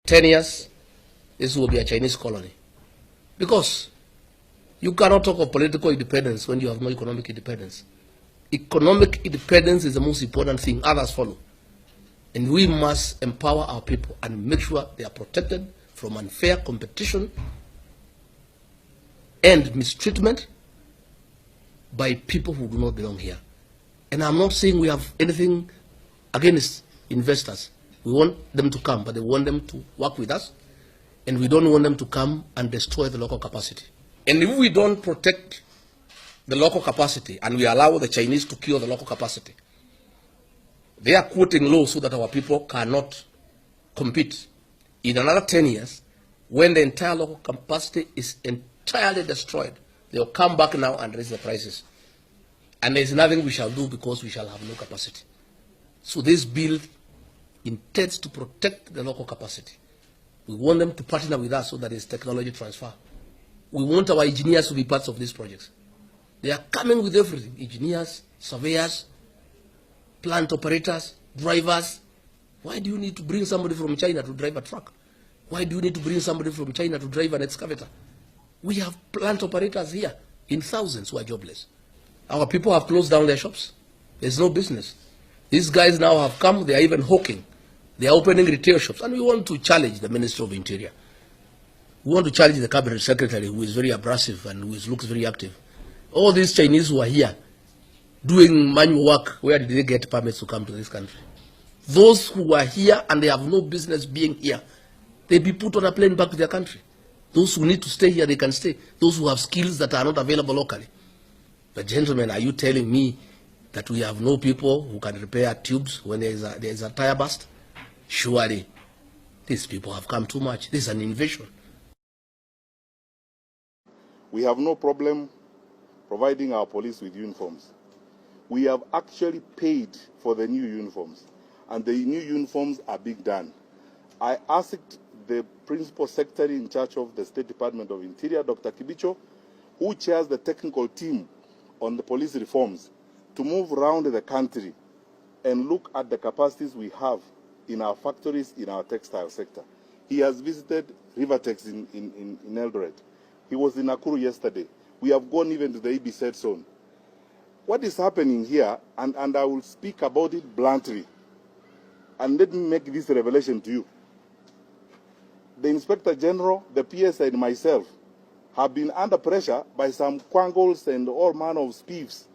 10 years, this will be a Chinese colony. Because you cannot talk of political independence when you have no economic independence. Economic independence is the most important thing. Others follow. And we must empower our people and make sure they are protected from unfair competition and mistreatment by people who do not belong here. And I'm not saying we have anything against investors. We want them to come, but we want them to work with us, and we don't want them to come and destroy the local capacity. And if we don't protect the local capacity and we allow the Chinese to kill the local capacity, they are quoting laws so that our people cannot compete. In another 10 years, when the entire local capacity is entirely destroyed, they'll come back now and raise the prices. And there's nothing we shall do because we shall have no capacity. So this bill intends to protect the local capacity. We want them to partner with us so that there's technology transfer. We want our engineers to be parts of these projects. They are coming with everything: engineers, surveyors, plant operators, drivers. Why do you need to bring somebody from China to drive a truck? Why do you need to bring somebody from China to drive an excavator? We have plant operators here in thousands who are jobless. Our people have closed down their shops. There's no business. These guys now have come, they are even hawking. They are opening retail shops. And we want to challenge the Minister of Interior. We want to challenge the Cabinet Secretary, who is very abrasive and who looks very active. All these Chinese who are here doing manual work, where did they get permits to come to this country? Those who are here and they have no business being here, they be put on a plane back to their country. Those who need to stay here, they can stay. Those who have skills that are not available locally. But gentlemen, are you telling me that we have no people who can repair tubes when there is a tire burst? Surely, these people have come too much. This is an invasion. We have no problem providing our police with uniforms. We have actually paid for the new uniforms, and the new uniforms are being done. I asked the Principal Secretary in charge of the State Department of Interior, Dr. Kibicho, who chairs the technical team on the police reforms, to move around the country and look at the capacities we have in our factories, in our textile sector. He has visited Rivertex in Eldoret. He was in Nakuru yesterday. We have gone even to the EBZ zone. What is happening here, and I will speak about it bluntly, and let me make this revelation to you. The Inspector General, the PSI, and myself have been under pressure by some quangles and all manner of spies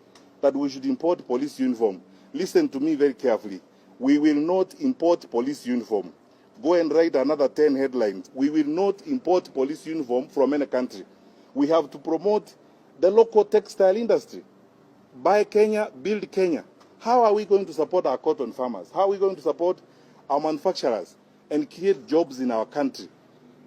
that we should import police uniform. Listen to me very carefully. We will not import police uniform. Go and write another 10 headlines. We will not import police uniform from any country. We have to promote the local textile industry. Buy Kenya, build Kenya. How are we going to support our cotton farmers? How are we going to support our manufacturers and create jobs in our country?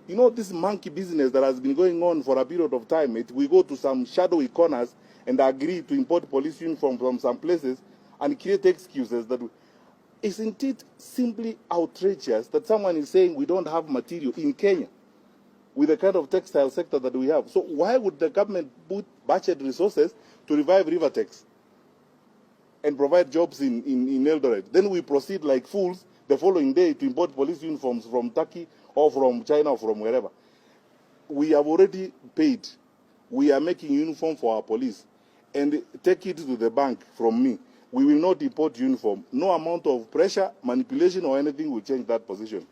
You know, this monkey business that has been going on for a period of time, we go to some shadowy corners and agree to import police uniform from some places and create excuses that isn't it simply outrageous that someone is saying we don't have material in Kenya with the kind of textile sector that we have? So why would the government put budget resources to revive Rivertex and provide jobs in Eldoret? Then we proceed like fools the following day to import police uniforms from Turkey or from China or from wherever. We have already paid. We are making uniform for our police. And take it to the bank from me. We will not import uniform. No amount of pressure, manipulation, or anything will change that position.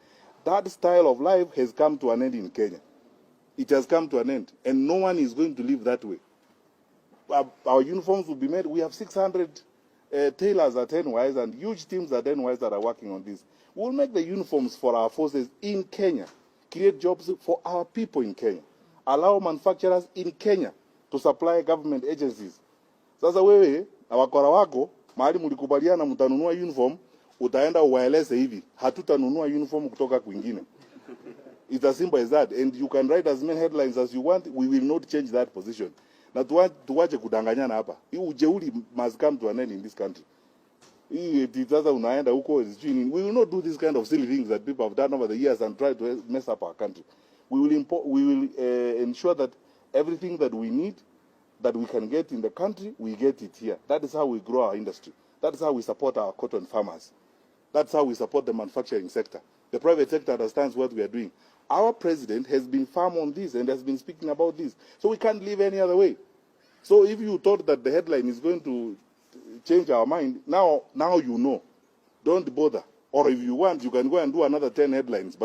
That style of life has come to an end in Kenya. It has come to an end, and no one is going to live that way. Our uniforms will be made. We have 600 tailors at NYS and huge teams at NYS that are working on this. We'll make the uniforms for our forces in Kenya, create jobs for our people in Kenya, allow manufacturers in Kenya to supply government agencies. Sasa wewe na wakora wako mahali mlikubaliana mtanunua uniform, utaenda uwaeleze hivi, hatutanunua uniform kutoka kwingine. It's as simple as that, and you can write as many headlines as you want. We will not change that position. Na tuwache kudanganyana hapa. Hii ujeuri must come to an end in this country. Hii sasa unaenda huko, we will not do this kind of silly things that people have done over the years and try to mess up our country. We will ensure that everything that we need, that we can get in the country, we get it here. That is how we grow our industry. That is how we support our cotton farmers. That's how we support the manufacturing sector. the private sector understands what we are doing. Our president has been firm on this and has been speaking about this. So we can't live any other way. So if you thought that the headline is going to change our mind, now you know. Don't bother. Or if you want, you can go and do another 10 headlines. But